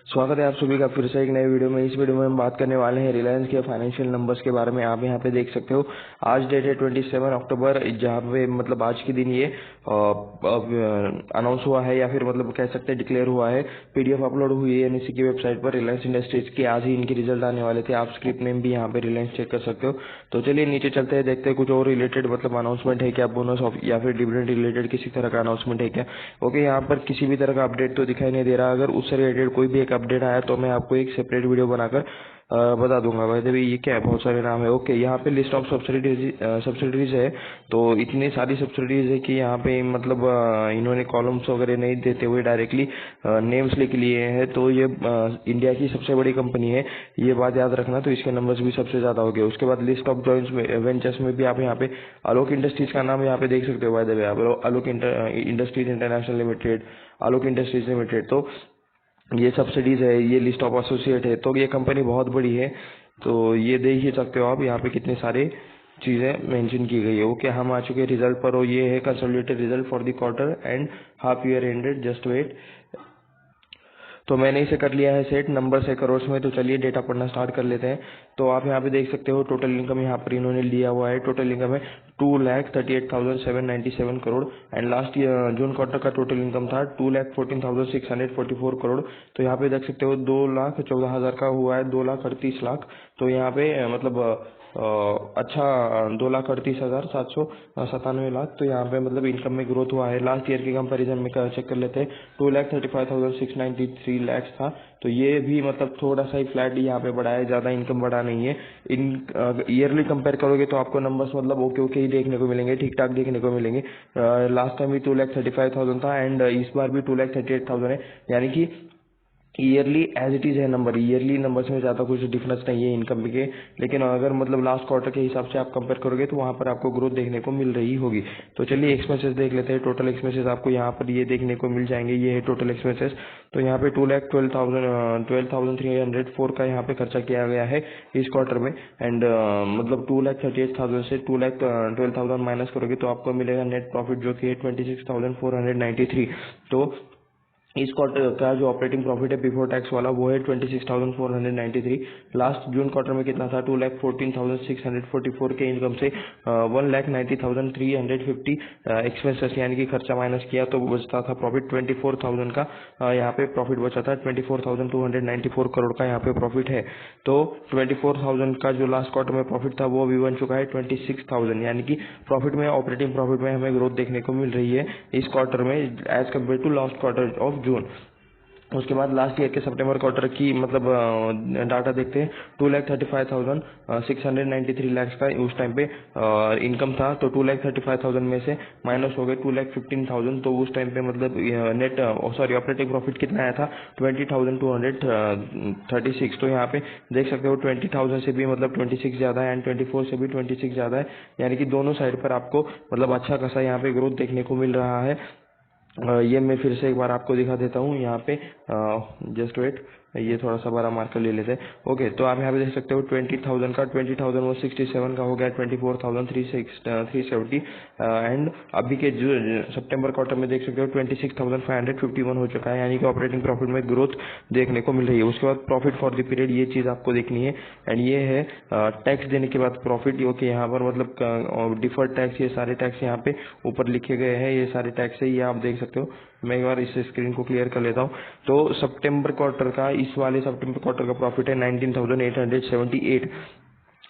स्वागत है आप सभी का फिर से एक नए वीडियो में। इस वीडियो में हम बात करने वाले हैं रिलायंस के फाइनेंशियल नंबर्स के बारे में। आप यहाँ पे देख सकते हो आज डेट है 27 अक्टूबर, जहाँ पे मतलब आज के दिन ये अनाउंस हुआ है या फिर मतलब कह सकते हैं डिक्लेयर हुआ है। पीडीएफ अपलोड हुई है एनएससी की वेबसाइट पर रिलायंस इंडस्ट्रीज की। आज ही इनके रिजल्ट आने वाले थे। आप स्क्रिप्ट नेम भी यहाँ पे रिलायंस चेक कर सकते हो। तो चलिए नीचे चलते हैं, देखते हैं कुछ और रिलेटेड मतलब अनाउंसमेंट है क्या, बोनस ऑफ या फिर डिविडेंड रिलेटेड किसी तरह का अनाउंसमेंट है क्या। ओके, यहाँ पर किसी भी तरह का अपडेट तो दिखाई नहीं दे रहा। अगर उससे रिलेटेड कोई भी एक अपडेट आया तो मैं आपको एक सेपरेट वीडियो बनाकर बता दूंगा। वैसे भी ये क्या है, बहुत सारे नाम है। ओके, यहाँ पे लिस्ट ऑफ सब्सिडीज है। तो इतनी सारी सब्सिडीज है कि यहाँ पे मतलब इन्होंने कॉलम्स वगैरह नहीं देते हुए डायरेक्टली नेम्स लिख लिए हैं। तो ये इंडिया की सबसे बड़ी कंपनी है, ये बात याद रखना। तो इसके नंबर्स भी सबसे ज्यादा हो गए। उसके बाद लिस्ट ऑफ जॉइंट वेंचर्स में भी आप यहाँ पे आलोक इंडस्ट्रीज का नाम यहाँ पे देख सकते हो। बाय द वे, आप आलोक इंडस्ट्रीज इंटरनेशनल लिमिटेड, आलोक इंडस्ट्रीज लिमिटेड, तो ये सब्सिडीज है, ये लिस्ट ऑफ एसोसिएट है। तो ये कंपनी बहुत बड़ी है। तो ये देख ही सकते हो आप, यहाँ पे कितने सारे चीजें मेंशन की गई है। ओके, हम आ चुके हैं रिजल्ट पर और ये है consolidated result for the quarter and half year ended. Just wait. तो मैंने इसे कर लिया है सेट, नंबर है करोड़ में। तो चलिए डेटा पढ़ना स्टार्ट कर लेते हैं। तो आप यहाँ पे देख सकते हो टोटल इनकम यहाँ पर इन्होंने लिया हुआ है। टोटल इनकम है 2,38,797 crore and last year June quarter का टोटल इनकम था 2,14,644 करोड़। तो यहाँ पे देख सकते हो 2,14,000 का हुआ है 2,38,00,000। तो यहाँ पे मतलब अच्छा 2,38,797 लाख। तो यहाँ पे मतलब इनकम में ग्रोथ हुआ है। लास्ट ईयर के कंपैरिजन में चेक कर लेते हैं, 2,35,693 था। तो ये भी मतलब थोड़ा सा ही फ्लैट यहाँ पे बढ़ा है, ज्यादा इनकम बढ़ा नहीं है। इन ईयरली कंपेयर करोगे तो आपको नंबर्स मतलब ओके ओके ही देखने को मिलेंगे, ठीक ठाक देखने को मिलेंगे। लास्ट टाइम भी 2,35,000 था एंड इस बार भी 2,38,000 है। यानी कि ईयरली एज इट इज है नंबर। ईयरली नंबर्स में ज्यादा कुछ डिफरेंस नहीं है इनकम के। लेकिन अगर मतलब लास्ट क्वार्टर के हिसाब से आप कंपेयर करोगे तो वहां पर आपको ग्रोथ देखने को मिल रही होगी। तो चलिए एक्सपेंसेस देख लेते हैं। टोटल एक्सपेंसेस आपको यहाँ पर ये देखने को मिल जाएंगे। ये है टोटल एक्सपेंसेस। तो यहाँ पे 2,12,304 का यहाँ पे खर्चा किया गया है इस क्वार्टर में। एंड मतलब 2,38,000 से 2,12,000 माइनस करोगे तो आपको मिलेगा नेट प्रॉफिट, जो कि है 26,493। तो इस क्वार्टर का जो ऑपरेटिंग प्रॉफिट है बिफोर टैक्स वाला वो है 26,493। लास्ट जून क्वार्टर में कितना था, 2,14,644 के इनकम से 1,90,350 एक्सपेंसेस यानी कि खर्चा माइनस किया तो बचता था प्रॉफिट 24,000 का। यहाँ पे प्रॉफिट बचा था 24,294 करोड़ का यहाँ पे प्रॉफिट है। तो 24,000 का जो लास्ट क्वार्टर में प्रॉफिट था वो भी बन चुका है 26,000। यानी कि प्रॉफिट में, ऑपरेटिंग प्रॉफिट में हमें ग्रोथ देखने को मिल रही है इस क्वार्टर में as compare to last quarter of June. उसके बाद लास्ट ईयर के सितंबर क्वार्टर की मतलब डाटा देखते हैं। 2,35,693 लाख का उस टाइम पे इनकम था। तो 2,35,000 में से माइनस हो गए 2,15,000। तो उस टाइम पे मतलब नेट सॉरी ऑपरेटिंग प्रॉफिट कितना आया था, 20,236। तो यहाँ पे देख सकते हो 20,000 से भी मतलब 26 ज्यादा है एंड 24 से भी 26 ज्यादा है। यानी कि दोनों साइड पर आपको मतलब अच्छा खासा यहाँ पे ग्रोथ देखने को मिल रहा है। ये मैं फिर से एक बार आपको दिखा देता हूँ यहाँ पे। जस्ट वेट, ये थोड़ा सा बड़ा मार्कर ले लेते हैं। ओके, तो आप यहाँ पे देख सकते हो 20,000 का 20,000 वो 67 का हो गया 24,370 एंड अभी के जो सितंबर क्वार्टर में देख सकते हो 26,551 हो चुका है। यानी कि ऑपरेटिंग प्रॉफिट में ग्रोथ देखने को मिल रही है। उसके बाद प्रॉफिट फॉर द पीरियड, ये चीज आपको देखनी है एंड ये है टैक्स देने के बाद प्रॉफिट। ओके, यहाँ पर मतलब डिफर्ड टैक्स, ये सारे टैक्स यहाँ पे ऊपर लिखे गए हैं। ये सारे टैक्स है, ये आप देख सकते हो। मैं एक बार इस स्क्रीन को क्लियर कर लेता हूँ। तो सितंबर क्वार्टर का, इस वाले सितंबर क्वार्टर का प्रॉफिट है 19,878।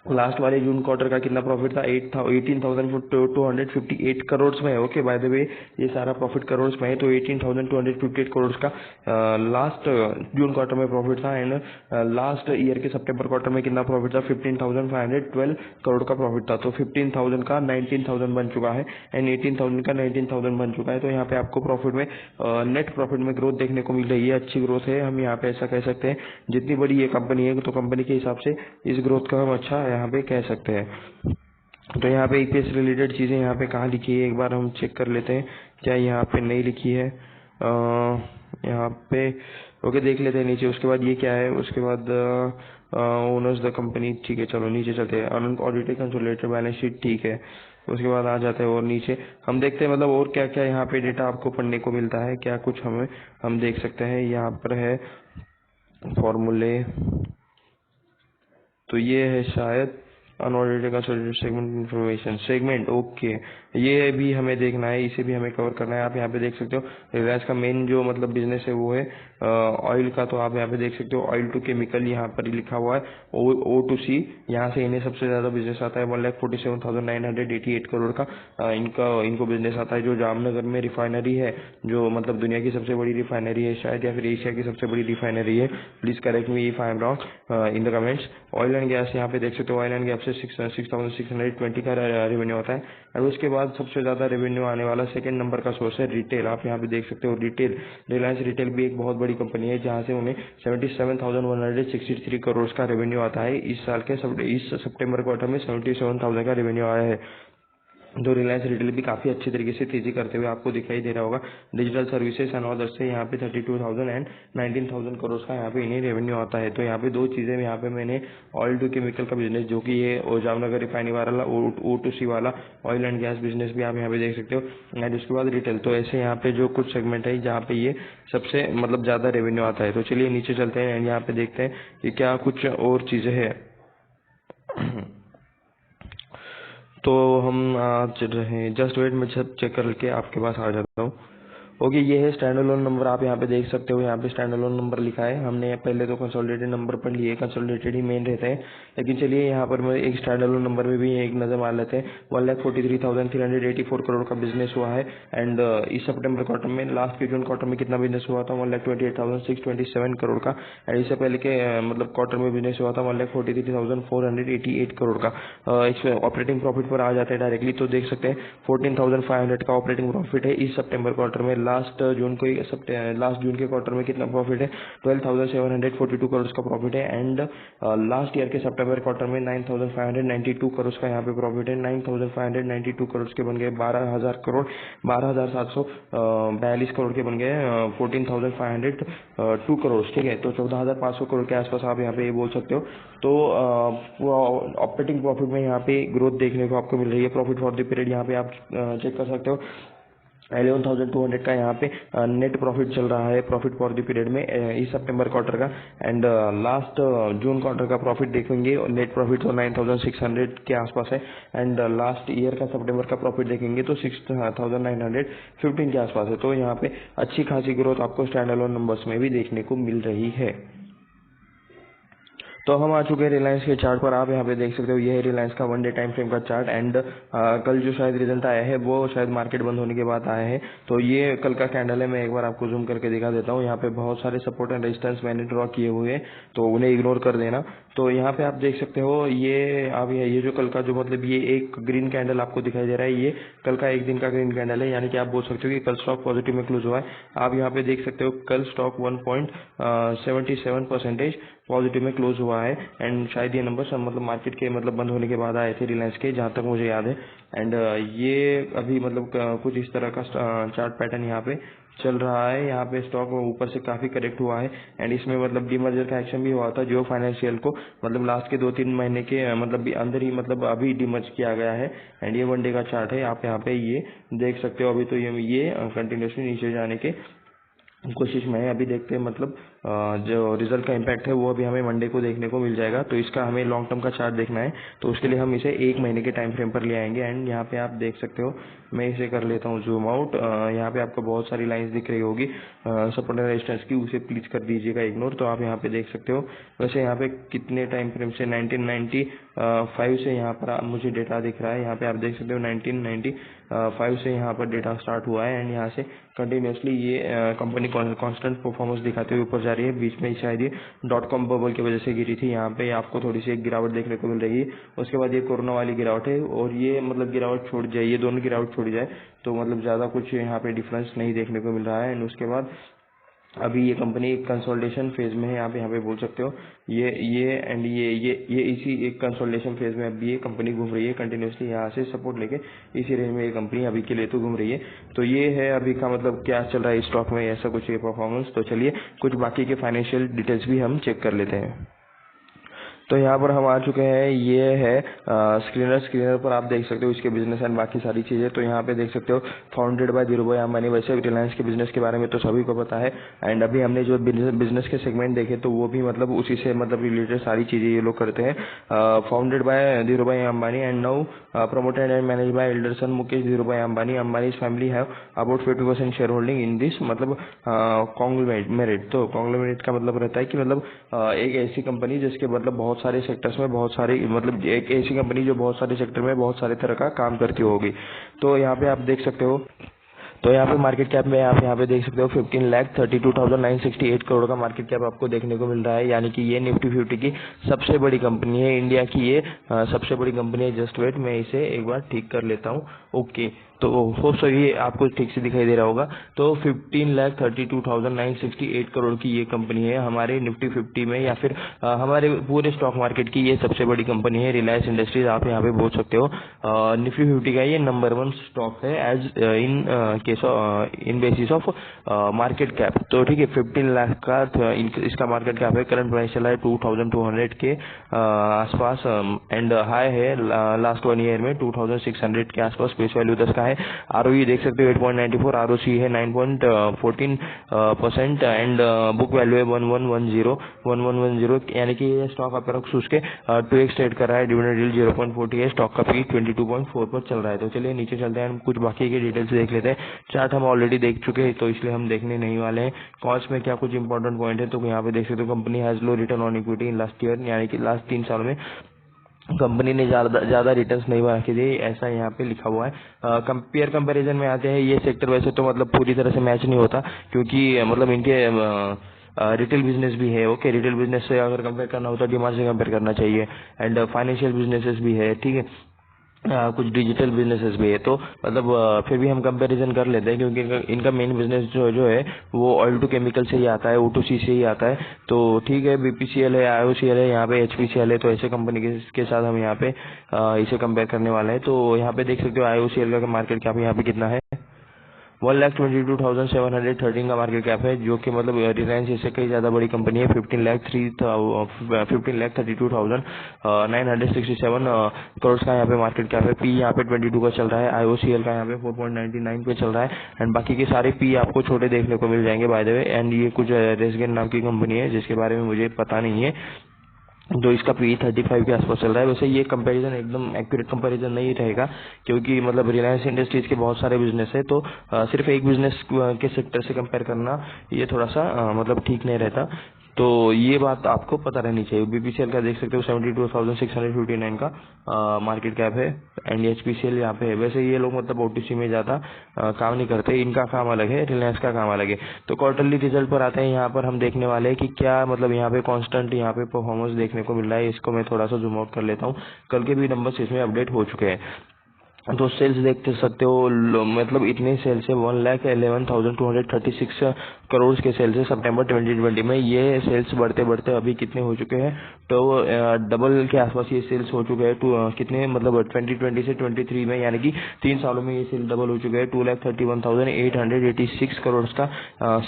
लास्ट वाले जून क्वार्टर का कितना प्रॉफिट था, 18,258 करोड़ में है। ओके, बाय द वे ये सारा प्रॉफिट करोड़ में है। तो 18,258 करोड़ का लास्ट जून क्वार्टर में प्रॉफिट था एंड लास्ट ईयर के सितंबर क्वार्टर में कितना प्रॉफिट था, 15,512 करोड़ का प्रॉफिट था। तो 15,000 का 19,000 बन चुका है एंड 18,000 का 19,000 बन चुका है। तो यहाँ पे आपको प्रॉफिट में नेट प्रॉफिट में ग्रोथ देखने को मिल रही है। अच्छी ग्रोथ है, हम यहाँ पे ऐसा कह सकते हैं। जितनी बड़ी ये कंपनी है तो कंपनी के हिसाब से इस ग्रोथ का हम अच्छा यहाँ पे कह सकते हैं। तो यहाँ पे ईपीएस रिलेटेड चीजें यहाँ पे कहाँ लिखी है, एक बार हम चेक कर लेते हैं। क्या यहाँ पे नहीं लिखी है यहाँ पे। ओके, देख लेते हैं नीचे। उसके बाद ये क्या है, उसके बाद ओनर्स द कंपनी, ठीक है। चलो नीचे चलते हैं। ऑडिटेड कंसोलिडेटेड बैलेंस शीट, ठीक है। उसके बाद आ जाते हैं और नीचे हम देखते हैं मतलब और क्या क्या यहाँ पे डेटा आपको पढ़ने को मिलता है, क्या कुछ हम देख सकते हैं। यहाँ पर है फॉर्मूले, तो ये है शायद unaudited consolidated segment information segment. Okay, ये भी हमें देखना है, इसे भी हमें कवर करना है। आप यहाँ पे देख सकते हो रिलायंस का मेन जो मतलब बिजनेस है वो है ऑयल का। तो आप यहाँ पे देख सकते हो ऑयल टू केमिकल यहाँ पर लिखा हुआ है O2C। यहाँ से इन्हें सबसे ज्यादा बिजनेस आता है 1,47,988 करोड़ का इनको बिजनेस आता है। जो जामनगर में रिफाइनरी है, जो मतलब दुनिया की सबसे बड़ी रिफाइनरी है शायद, या फिर एशिया की सबसे बड़ी रिफाइनरी है। Please correct me if I am wrong in the comments. Oil and gas यहाँ पे देख सकते हो, ऑयल एंड गैस से 6,620 का रेवेन्यू आता है। और उसके बाद सबसे ज्यादा रेवेन्यू आने वाला सेकंड नंबर का सोर्स है रिटेल। आप यहाँ पे देख सकते हो रिटेल, रिलायंस रिटेल भी एक बहुत बड़ी कंपनी है जहाँ से उन्हें 77,163 करोड़ का रेवेन्यू आता है। इस साल के इस सितंबर क्वार्टर में 77,000 का रेवेन्यू आया है। तो रिलायंस रिटेल भी काफी अच्छे तरीके से तेजी करते हुए आपको दिखाई दे रहा होगा। डिजिटल सर्विसेज एंड अदर से यहाँ पे 32,000 एंड 19,000 करोड़ का यहाँ पे इन्हें रेवेन्यू आता है। तो यहाँ पे दो चीजें यहाँ पे मैंने ऑयल टू केमिकल का बिजनेस, जो कि ये जामनगर रिफाइनरी वाला O2C वाला ऑयल एंड गैस बिजनेस भी आप यहाँ पे देख सकते हो, एंड उसके बाद रिटेल। तो ऐसे यहाँ पे जो कुछ सेगमेंट है जहाँ पे ये सबसे मतलब ज्यादा रेवेन्यू आता है। तो चलिए नीचे चलते हैं एंड यहाँ पे देखते हैं कि क्या कुछ और चीजें है। तो हम आज रहे जस्ट वेट, मैं सब चेक करके आपके पास आ जाता हूँ। ओके, ये है स्टैंड अलोन नंबर। आप यहाँ पे देख सकते हो, यहाँ पे स्टैंड अलोन नंबर लिखा है। हमने पहले तो कंसोलिडेटेड नंबर पढ़ लिए, कंसोलिडेटेड ही मेन रहते हैं, लेकिन चलिए यहाँ पर मैं एक स्टैंड अलोन नंबर में भी एक नजर मार लेते हैं। 1,43,384 करोड़ का बिजनेस हुआ है। एंड इस सितंबर क्वार्टर में, लास्ट के जून क्वार्टर में कितना बिजनेस हुआ था? 1,28,627 करोड़ का। एंड इससे पहले के मतलब क्वार्टर में बिजनेस हुआ था 1,43,488 करोड़ का। इस ऑपरेटिंग प्रॉफिट पर आ जाते हैं डायरेक्टली, तो देख सकते हैं 14,500 का ऑपरेटिंग प्रॉफिट है इस सितंबर क्वार्टर में। लास्ट जून के क्वार्टर में कितना प्रॉफिट है? 12,742 करोड़ का प्रॉफिट है। एंड लास्ट ईयर के सितंबर क्वार्टर में 9,592 करोड़ का यहाँ पे प्रॉफिट है। 9,592 करोड़ के बन गए 12,000 करोड़, 12,742 करोड़ के बन गए 14,502 करोड़। ठीक है, तो 14,500 करोड़ के आसपास आप यहाँ पे ये बोल सकते हो। तो ऑपरेटिंग प्रॉफिट में यहाँ पे ग्रोथ देखने को आपको मिल रही है। प्रॉफिट फॉर द पीरियड यहाँ पे आप चेक कर सकते हो, 11,200 का यहाँ पे नेट प्रॉफिट चल रहा है प्रॉफिट फॉर द पीरियड में इस सितंबर क्वार्टर का। एंड लास्ट जून क्वार्टर का प्रॉफिट देखेंगे, नेट प्रॉफिट तो 9,600 के आसपास है। एंड लास्ट ईयर का सितंबर का प्रॉफिट देखेंगे तो 6,915 के आसपास है। तो यहाँ पे अच्छी खासी ग्रोथ आपको स्टैंड अलोन नंबर्स में भी देखने को मिल रही है। तो हम आ चुके हैं रिलायंस के चार्ट पर। आप यहाँ पे देख सकते हो, ये है रिलायंस का 1 डे टाइम फ्रेम का चार्ट। एंड कल जो शायद रिजल्ट आया है वो शायद मार्केट बंद होने के बाद आया है। तो ये कल का कैंडल है, मैं एक बार आपको जूम करके दिखा देता हूँ। यहाँ पे बहुत सारे सपोर्ट एंड रेजिस्टेंस मैंने ड्रॉ किए हुए हैं, तो उन्हें इग्नोर कर देना। तो यहाँ पे आप देख सकते हो, ये जो कल का जो मतलब ये एक ग्रीन कैंडल आपको दिखाई दे रहा है, ये कल का एक दिन का ग्रीन कैंडल है। यानी कि आप बोल सकते हो कि कल स्टॉक पॉजिटिव में क्लोज हुआ है। आप यहाँ पे देख सकते हो कल स्टॉक 1.77% पॉजिटिव में क्लोज हुआ है। एंड शायद ये नंबर मतलब मार्केट के मतलब बंद होने के बाद आए थे रिलायंस के, जहां तक मुझे याद है। एंड ये अभी मतलब कुछ इस तरह का चार्ट पैटर्न यहाँ पे चल रहा है। यहाँ पे स्टॉक ऊपर से काफी करेक्ट हुआ है। एंड इसमें मतलब डीमर्जर का एक्शन भी हुआ था, जियो फाइनेंशियल को मतलब लास्ट के 2-3 महीने के मतलब अंदर ही मतलब अभी डीमर्ज किया गया है। एंड ये 1 डे का चार्ट है, आप यहाँ पे ये देख सकते हो। अभी तो ये कंटिन्यूसली नीचे जाने के कोशिश में है। अभी देखते हैं मतलब जो रिजल्ट का इम्पैक्ट है वो अभी हमें मंडे को देखने को मिल जाएगा। तो इसका हमें लॉन्ग टर्म का चार्ट देखना है, तो उसके लिए हम इसे 1 महीने के टाइम फ्रेम पर ले आएंगे। एंड यहाँ पे आप देख सकते हो, मैं इसे कर लेता हूँ जूम आउट। यहाँ पे आपको बहुत सारी लाइंस दिख रही होगी सपोर्ट एंड रेजिस्टेंस की, उसे प्लीज कर दीजिएगा इग्नोर। तो आप यहाँ पे देख सकते हो, वैसे यहाँ पे कितने टाइम फ्रेम से 1995 से यहाँ पर मुझे डेटा दिख रहा है। यहाँ पे आप देख सकते हो 1995 से यहाँ पर डेटा स्टार्ट हुआ है। एंड यहाँ से कंटिन्यूसली ये कंपनी कांस्टेंट परफॉर्मेंस दिखाते हुए ऊपर जा रही है। बीच में शायद ये .com बबल की वजह से गिरी थी, यहाँ पे आपको थोड़ी सी एक गिरावट देखने को मिल रही है। उसके बाद ये कोरोना वाली गिरावट है, और ये मतलब गिरावट छोड़ जाए, ये दोनों गिरावट छोड़ी जाए तो मतलब ज्यादा कुछ यहाँ पे डिफरेंस नहीं देखने को मिल रहा है। एंड उसके बाद अभी ये कंपनी कंसोलिडेशन फेज में है, आप यहाँ पे बोल सकते हो। ये इसी एक कंसोलिडेशन फेज में अभी ये कंपनी घूम रही है कंटिन्यूसली, यहाँ से सपोर्ट लेके इसी रेंज में ये कंपनी अभी के लिए तो घूम रही है। तो ये है अभी का मतलब क्या चल रहा है स्टॉक में, ऐसा कुछ ये परफॉर्मेंस। तो चलिए कुछ बाकी के फाइनेंशियल डिटेल्स भी हम चेक कर लेते हैं। तो यहाँ पर हम आ चुके हैं, ये है स्क्रीनर पर आप देख सकते हो इसके बिजनेस एंड बाकी सारी चीज़ें। तो यहाँ पे देख सकते हो फाउंडेड बाय धीरूभाई अंबानी। वैसे रिलायंस के बिजनेस के बारे में तो सभी को पता है, एंड अभी हमने जो बिजनेस के सेगमेंट देखे तो वो भी मतलब उसी से मतलब रिलेटेड सारी चीज़ें ये लोग करते हैं। Founded by Dhirubhai Ambani and now promoted and managed by elder son Mukesh Dhirubhai Ambani. Ambanis family have about 50% share holding in this, मतलब कॉन्ग्लोमेरेट। तो कॉन्ग्लोमेरेट का मतलब रहता है कि मतलब एक ऐसी कंपनी जिसके मतलब बहुत सारे सेक्टर्स में बहुत सारी, मतलब एक ऐसी कंपनी जो बहुत सारे सेक्टर में बहुत सारे तरह का काम करती होगी। तो यहाँ पे आप देख सकते हो, तो यहाँ पे मार्केट कैप में आप यहाँ पे देख सकते हो 15,32,968 करोड़ का मार्केट कैप आपको देखने को मिल रहा है। यानी कि ये निफ्टी 50 की सबसे बड़ी कंपनी है, इंडिया की ये सबसे बड़ी कंपनी है। जस्ट वेट, मैं इसे एक बार ठीक कर लेता हूँ। ओके, तो होप सो ये आपको ठीक से दिखाई दे रहा होगा। तो 15,32,968 करोड़ की ये कंपनी है हमारे निफ्टी 50 में, या फिर हमारे पूरे स्टॉक मार्केट की ये सबसे बड़ी कंपनी है रिलायंस इंडस्ट्रीज। आप यहाँ पे बोल सकते हो निफ्टी 50 का ये नंबर 1 स्टॉक है as in basis of market cap. तो ठीक है, 15 लाख का इसका मार्केट कैप है। करंट प्राइस चला है 2200 के आसपास, एंड हाई है लास्ट 1 ईयर में 2600 के आसपास। फेस वैल्यू 10 का है। ROE देख सकते हो 8.94, ROC है 9.14%, एंड बुक वैल्यू है 1110, यानी कि ये स्टॉक अप्रोक्स उसके 2x ट्रेड कर रहा है। डिविडेंड यील्ड 0.40 है। स्टॉक का पी 22.4 पर चल रहा है। तो चलिए नीचे चलते हैं, कुछ बाकी के डिटेल्स देख लेते हैं। चार्ट हम ऑलरेडी देख चुके हैं तो इसलिए हम देखने नहीं वाले हैं। कॉस्ट में क्या कुछ इंपॉर्टेंट पॉइंट है, तो यहाँ पे देख सकते हो company has low return on equity in last year, यानी कि लास्ट 3 साल में कंपनी ने ज्यादा रिटर्न्स नहीं बना के दिए, ऐसा यहाँ पे लिखा हुआ है। कंपैरिजन में आते हैं, ये सेक्टर वैसे तो मतलब पूरी तरह से मैच नहीं होता, क्योंकि मतलब इनके रिटेल बिजनेस भी है। ओके, रिटेल बिजनेस से अगर कंपेयर करना होता है डिमांड से कंपेयर करना चाहिए, एंड फाइनेंशियल बिजनेसेस भी है, ठीक है। कुछ डिजिटल बिजनेसेस भी है। तो मतलब फिर भी हम कंपैरिजन कर लेते हैं, क्योंकि इनका मेन बिजनेस जो है वो ऑयल टू केमिकल से ही आता है, O2C से ही आता है। तो ठीक है, BPCL है, IOCL है, यहाँ पे HPCL है। तो ऐसे कंपनी के साथ हम यहाँ पे इसे कंपेयर करने वाले हैं। तो यहाँ पे देख सकते हो IOCL का मार्केट कैप यहाँ पे कितना है, 1,22,713 का मार्केट कैप है, जो कि मतलब रिलायंस इससे कई ज्यादा बड़ी कंपनी है। 15,32,967 करोड़ का यहाँ पे मार्केट कैप है। पी यहाँ पे 22 का चल रहा है। IOCL का यहाँ पे 4.99 पे चल रहा है, एंड बाकी के सारे पी आपको छोटे देखने को मिल जाएंगे बाय द वे। एंड ये कुछ रेसगेन नाम की कंपनी है जिसके बारे में मुझे पता नहीं है, जो इसका पी 35 के आसपास चल रहा है। वैसे ये कंपैरिजन एकदम एक्यूरेट कंपैरिजन नहीं रहेगा, क्योंकि मतलब रिलायंस इंडस्ट्रीज के बहुत सारे बिजनेस है। तो सिर्फ एक बिजनेस के सेक्टर से कंपेयर करना ये थोड़ा सा मतलब ठीक नहीं रहता। तो ये बात आपको पता रहनी चाहिए। BPCL का देख सकते हो 72,659 का मार्केट कैप है, एंड HPCL यहाँ पे है। वैसे ये लोग मतलब OTC में ज्यादा काम नहीं करते, इनका काम अलग है, रिलायंस का काम अलग है। तो क्वार्टरली रिजल्ट पर आते हैं। यहाँ पर हम देखने वाले हैं कि क्या मतलब यहाँ पे कांस्टेंट यहाँ पे परफॉर्मेंस देखने को मिल रहा है। इसको मैं थोड़ा सा जूम आउट कर लेता हूँ। कल के भी नंबर्स इसमें अपडेट हो चुके हैं। तो सेल्स देख सकते हो, मतलब इतने सेल्स है 1,11,236 करोड़ के सेल्स है सितंबर 2020 में। ये सेल्स बढ़ते बढ़ते अभी कितने हो चुके हैं, तो डबल के आसपास ये सेल्स हो चुके हैं। कितने मतलब 2020 से 23 में, यानी कि 3 सालों में ये सेल डबल हो चुके हैं। 2,31,886 करोड़ का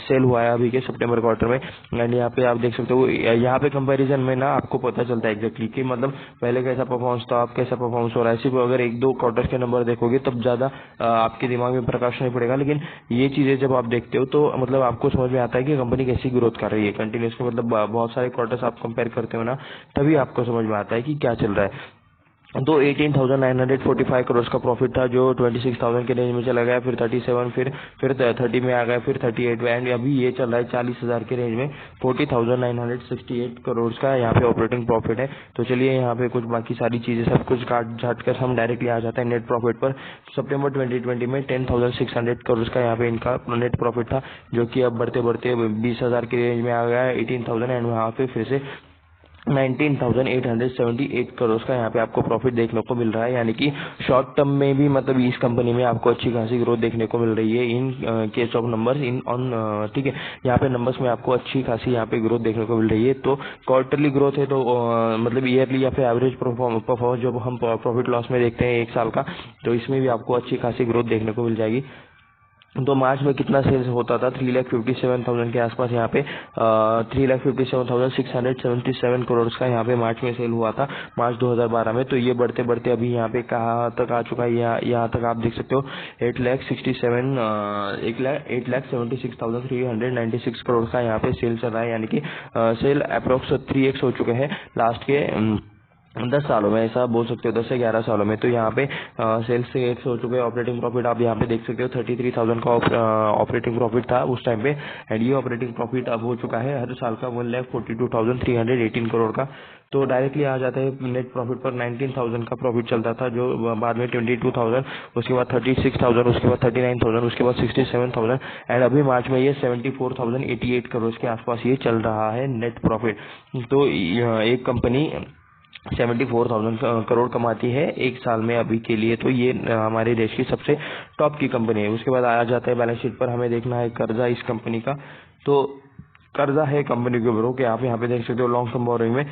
सेल हुआ है अभी के सितंबर क्वार्टर में। एंड यहाँ पे आप देख सकते हो, यहाँ पे कंपैरिजन में ना आपको पता चलता है एग्जैक्टली कि मतलब पहले कैसा परफॉर्मेंस था, अब कैसा परफॉर्मेंस हो रहा है। सिर्फ अगर 1-2 क्वार्टर के नंबर देखोगे तब ज्यादा आपके दिमाग में प्रकाश नहीं पड़ेगा, लेकिन ये चीजें जब आप देखते हो तो मतलब आपको समझ में आता है कि कंपनी कैसी ग्रोथ कर रही है कंटिन्यूसली। मतलब बहुत सारे क्वार्टर्स आप कंपेयर करते हो ना, तभी आपको समझ में आता है कि क्या चल रहा है। तो 18,945 करोड़ का प्रॉफिट था, जो 26,000 के रेंज में चला गया, फिर 37, फिर 30 में आ गया, फिर 38 में, एंड अभी ये चल रहा है 40,000 के रेंज में। 40,968 करोड़ का यहाँ पे ऑपरेटिंग प्रॉफिट है। तो चलिए यहाँ पे कुछ बाकी सारी चीजें सब कुछ काट झाट कर हम डायरेक्टली आ जाते हैं नेट प्रॉफिट पर। सितंबर 2020 में 10,600 करोड़ का यहाँ पे इनका नेट प्रॉफिट था, जो कि अब बढ़ते बढ़ते 20,000 के रेंज में आ गया है, 18,000, एंड वहाँ पे फिर से 19,878 करोड़ का यहाँ पे आपको प्रॉफिट देखने को मिल रहा है। यानी कि शॉर्ट टर्म में भी मतलब इस कंपनी में आपको अच्छी खासी ग्रोथ देखने को मिल रही है in case of numbers in on, ठीक है। यहाँ पे नंबर्स में आपको अच्छी खासी यहाँ पे ग्रोथ देखने को मिल रही है। तो क्वार्टरली ग्रोथ है, तो मतलब ईयरली या फिर एवरेज परफॉर्मेंस जब हम प्रॉफिट लॉस में देखते हैं 1 साल का, तो इसमें भी आपको अच्छी खासी ग्रोथ देखने को मिल जाएगी। तो मार्च में कितना सेल्स होता था, 3,57,000 के आसपास यहाँ पे 3,57,677 करोड़ का यहाँ पे मार्च में सेल हुआ था मार्च 2012 में। तो ये बढ़ते बढ़ते अभी यहाँ पे कहाँ तक आ चुका है, यहाँ तक आप देख सकते हो 8,76,396 करोड़ का यहाँ पे सेल चल रहा है, यानी कि सेल अप्रोक्स 3x हो चुके हैं लास्ट के 10 सालों में, ऐसा बोल सकते हो 10 से 11 सालों में। तो यहाँ पे सेल्स से एक हो चुके हैं। ऑपरेटिंग प्रॉफिट आप यहाँ पे देख सकते हो 33,000 का ऑपरेटिंग प्रॉफिट था उस टाइम पे, एंड ये ऑपरेटिंग प्रॉफिट अब हो चुका है हर साल का 1,42,318 करोड़ का। तो डायरेक्टली आ जाता है नेट प्रॉफिट पर। 19,000 का प्रॉफिट चलता था, जो बाद में 22,000, उसके बाद 36,000, उसके बाद 39,000, उसके बाद 67,000, एंड अभी मार्च में ये 74,088 करोड़ के आसपास ये चल रहा है नेट प्रॉफिट। तो एक कंपनी 74,000 करोड़ कमाती है एक साल में अभी के लिए, तो ये हमारे देश की सबसे टॉप की कंपनी है। उसके बाद आ जाता है बैलेंस शीट पर, हमें देखना है कर्जा इस कंपनी का। तो कर्जा है कंपनी के ऊपर कि आप यहाँ पे देख सकते हो लॉन्ग टर्म बोरिंग में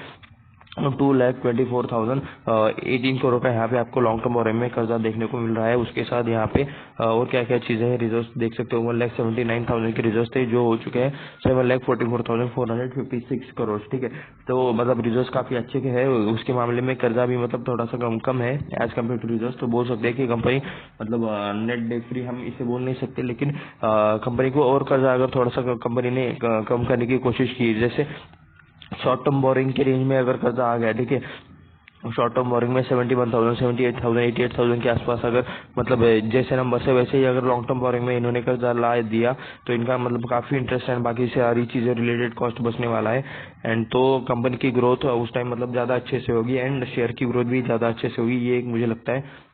2,24,018 करोड़ का यहाँ पे आपको लॉन्ग टर्म बोरिंग में कर्जा देखने को मिल रहा है। उसके साथ यहाँ पे और क्या क्या चीजें हैं, रिजर्व देख सकते हो 1,79,000 के रिजर्व थे जो हो चुके हैं 7,44,456 करोड़। ठीक है, तो मतलब रिजर्व काफी अच्छे के हैं। उसके मामले में कर्जा भी मतलब थोड़ा सा कम है एज कम्पेयर टू रिजर्व। तो बोल सकते हैं कि कंपनी मतलब नेट डेट फ्री हम इसे बोल नहीं सकते, लेकिन कंपनी को और कर्जा अगर थोड़ा सा कंपनी ने कम करने की कोशिश की, जैसे शॉर्ट टर्म बोरिंग के रेंज में अगर कर्जा आ गया, ठीक है, शॉर्ट टर्म बोरिंग में 71,000, 78,000, 88,000 के आसपास अगर मतलब जैसे नंबर से वैसे ही अगर लॉन्ग टर्म बोरिंग में इन्होंने कर्जा ला दिया तो इनका मतलब काफी इंटरेस्ट एंड बाकी सारी चीजें रिलेटेड कॉस्ट बचने वाला है। एंड तो कंपनी की ग्रोथ उस टाइम मतलब ज्यादा अच्छे से होगी एंड शेयर की ग्रोथ भी ज्यादा अच्छे से होगी, ये एक मुझे लगता है।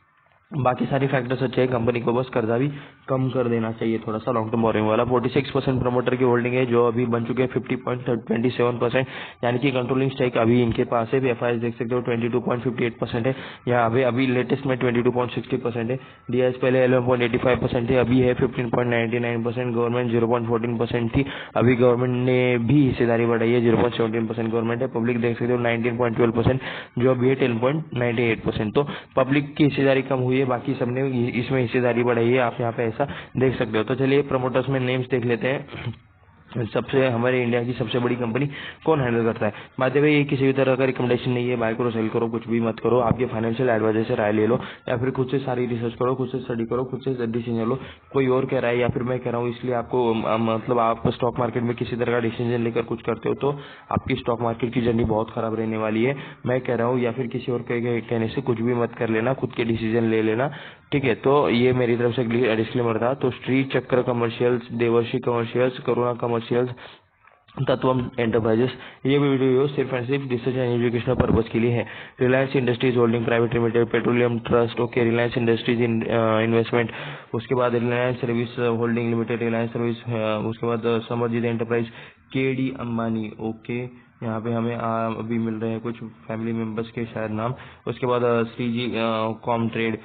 बाकी सारी फैक्टर्स अच्छे हैं, कंपनी को बस कर्जा भी कम कर देना चाहिए थोड़ा सा लॉन्ग टर्म बोरिंग वाला। 46% प्रमोटर की होल्डिंग है जो अभी बन चुके हैं 50.27%, यानी कि कंट्रोलिंग स्टेक अभी इनके पास है। एफआईएस देख सकते हो 22.58% है, यहाँ पे अभी लेटेस्ट में 22.60% है। डीआईएस पहले 11.85% है, अभी है 15.99%। गवर्नमेंट 0.14% थी, अभी गवर्नमेंट ने भी हिस्सेदारी बढ़ाई है, 0.17% गवर्नमेंट है। पब्लिक देख सकते हो 19.12% जो अभी है 10.98%। तो पब्लिक की हिस्सेदारी कम हुई है, बाकी सबने इसमें हिस्सेदारी बढ़ाई है, आप यहाँ पे ऐसा देख सकते हो। तो चलिए प्रमोटर्स में नेम्स देख लेते हैं। सबसे हमारे इंडिया की सबसे बड़ी कंपनी कौन हैंडल करता है। बात है ये किसी भी तरह का रिकमेंडेशन नहीं है, बाय करो सेल करो कुछ भी मत करो, आपके फाइनेंशियल एडवाइजर से राय ले लो या फिर खुद से सारी रिसर्च करो, खुद से स्टडी करो, खुद से डिसीजन लो। कोई और कह रहा है या फिर मैं कह रहा हूँ इसलिए आपको मतलब आप स्टॉक मार्केट में किसी तरह का डिसीजन लेकर कुछ करते हो तो आपकी स्टॉक मार्केट की जर्नी बहुत खराब रहने वाली है। मैं कह रहा हूँ या फिर किसी और कहने से कुछ भी मत कर लेना, खुद के डिसीजन ले लेना, ठीक है। तो ये मेरी तरफ से डिस्क्लेमर था। तो श्री चक्र कमर्शियल्स, देवर्षि कमर्शियल्स, करुणा कमर्शियल्स, तत्वम एंटरप्राइजेस, ये वीडियो सिर्फ एंड सिर्फ रिसर्च एंड एजुकेशनल पर्पज के लिए है। Reliance industries holding private limited, petroleum trust, okay, Reliance industries investment, उसके बाद Reliance service holding limited, Reliance service, उसके बाद Samarjeet enterprise, KD Ambani, okay, यहाँ पे हमें अभी मिल रहे हैं कुछ फैमिली मेंबर्स के शायद नाम। उसके बाद Shriji com trade,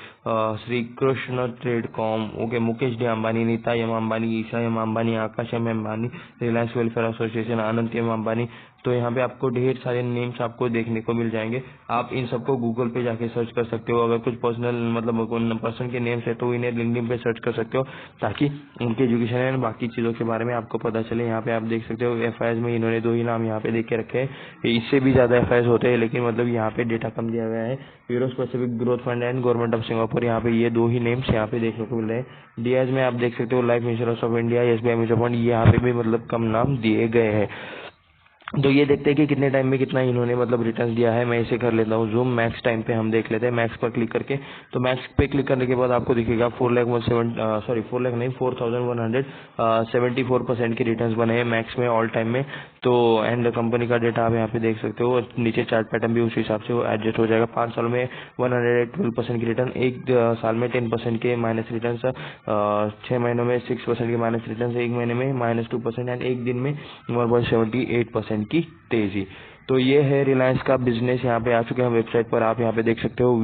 Shri Krishna trade com, okay, Mukesh D Ambani, Nita M Ambani, Isha M Ambani, Akash M Ambani, Reliance welfare association, Anant M Ambani. तो यहाँ पे आपको ढेर सारे नेम्स आपको देखने को मिल जाएंगे। आप इन सबको गूगल पे जाके सर्च कर सकते हो। अगर कुछ पर्सनल मतलब पर्सन के नेम्स है तो इन्हें लिंक्डइन पे सर्च कर सकते हो ताकि उनके एजुकेशन एंड बाकी चीजों के बारे में आपको पता चले। यहाँ पे आप देख सकते हो एफआईएस में इन्होंने 2 ही नाम यहाँ पे देख के रखे हैं, इससे भी ज्यादा एफआईएस होते हैं लेकिन मतलब यहाँ पे डेटा कम दिया गया है। Euro specific growth fund and government of Singapore, यहाँ पे ये 2 ही नेम्स यहाँ पे देखने को मिल रहे हैं। डीआईएस में आप देख सकते हो life insurance of India, SBI mutual fund, यहाँ पे भी मतलब कम नाम दिए गए हैं। तो ये देखते हैं कि कितने टाइम में कितना इन्होंने मतलब रिटर्न दिया है। मैं इसे कर लेता हूँ जूम, मैक्स टाइम पे हम देख लेते हैं। मैक्स पर क्लिक करके, तो मैक्स पे क्लिक करने के बाद आपको दिखेगा 4,74% के रिटर्न्स बने हैं मैक्स में ऑल टाइम में। तो एंड कंपनी का डेटा आप यहाँ पे देख सकते हो, नीचे चार्ट पैटर्न भी उस हिसाब से एडजस्ट हो जाएगा। 5 साल में 112% की रिटर्न, एक साल में 10% के माइनस रिटर्न, 6 महीनों में 6% के माइनस रिटर्न, 1 महीने में -2% एंड एक दिन में 1.78% की तेजी। तो ये है रिलायंस का बिजनेस। यहाँ पे आ चुके हैं वेबसाइट पर, आप यहाँ पे देख सकते हो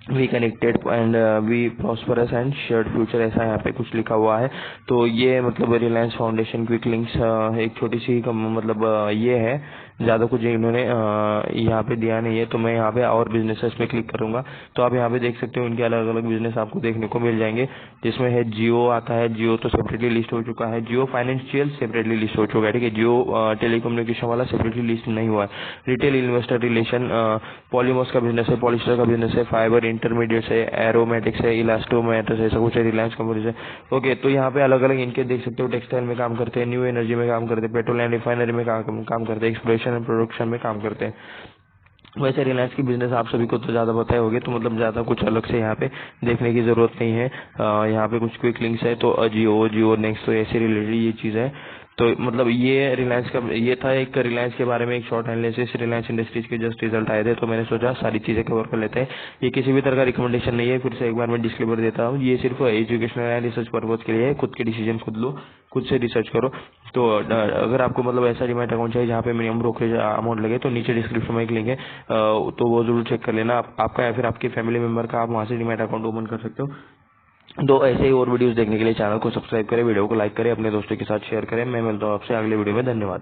we connected and we prosperous and shared future, ऐसा यहाँ पे कुछ लिखा हुआ है। तो ये मतलब रिलायंस फाउंडेशन क्विक लिंक्स एक छोटी सी मतलब ये है ज़्यादा कुछ इन्होंने यहाँ पे दिया नहीं है। तो मैं यहाँ पे और बिजनेसेस में क्लिक करूंगा तो आप यहाँ पे देख सकते हो इनके अलग अलग बिजनेस आपको देखने को मिल जाएंगे, जिसमें है जियो आता है। जियो तो सेपरेटली लिस्ट हो चुका है, जियो फाइनेंशियल सेपरेटली लिस्ट हो चुका है, ठीक है। जियो टेलीकम्युनिकेशन वाला सेपरेटली लिस्ट नहीं हुआ है। रिटेल इन्वेस्टर रिलेशन, पॉलीमर्स का बिजनेस है, पॉलिस्टर का बिजनेस है, फाइबर इंटरमीडिएट्स है, एरोमेटिक्स है, इलास्टोमेट्रिक्स है, ऐसा कुछ है, रिलायंस कंपनीज है। ओके, तो यहाँ पे अलग अलग इनके देख सकते हो, टेक्सटाइल में काम करते हैं, न्यू एनर्जी में काम करते हैं, पेट्रोल एंड रिफाइनरी में काम करते हैं, एक्सप्लोरेशन एंड प्रोडक्शन में काम करते हैं। वैसे रिलायंस की बिजनेस आप सभी को तो ज़्यादा पता ही होगी, तो मतलब ज़्यादा कुछ अलग से यहाँ पे देखने की ज़रूरत नहीं है। यहाँ पे कुछ क्विक लिंक्स है, तो जियो नेक्स्ट, तो ऐसे रिलेटेड ये चीज़ है। तो मतलब ये रिलायंस का ये था एक रिलायंस के बारे में एक शॉर्ट एनालिसिस। रिलायंस इंडस्ट्रीज के जस्ट रिजल्ट आए थे, तो मैंने सोचा सारी चीज़ें कवर कर लेते हैं। ये किसी भी तरह का रिकमेंडेशन नहीं है, फिर से एक बार मैं डिस्क्लेमर देता हूँ, ये सिर्फ एजुकेशनल एंड रिसर्च पर्पज के लिए है। खुद के डिसीजन खुद लो, खुद से रिसर्च करो। तो अगर आपको मतलब ऐसा डीमैट अकाउंट चाहिए जहाँ पे मिनिमम ब्रोकरेज अमाउंट लगे, तो नीचे डिस्क्रिप्शन में एक लिंक है, तो वो जरूर चेक कर लेना। आपका या फिर आपके फैमिली मेंबर का, आप वहाँ से डीमैट अकाउंट ओपन कर सकते हो। तो ऐसे ही और वीडियोस देखने के लिए चैनल को सब्सक्राइब करें, वीडियो को लाइक करें, अपने दोस्तों के साथ शेयर करें। मैं मिलता हूँ आपसे अगले वीडियो में। धन्यवाद।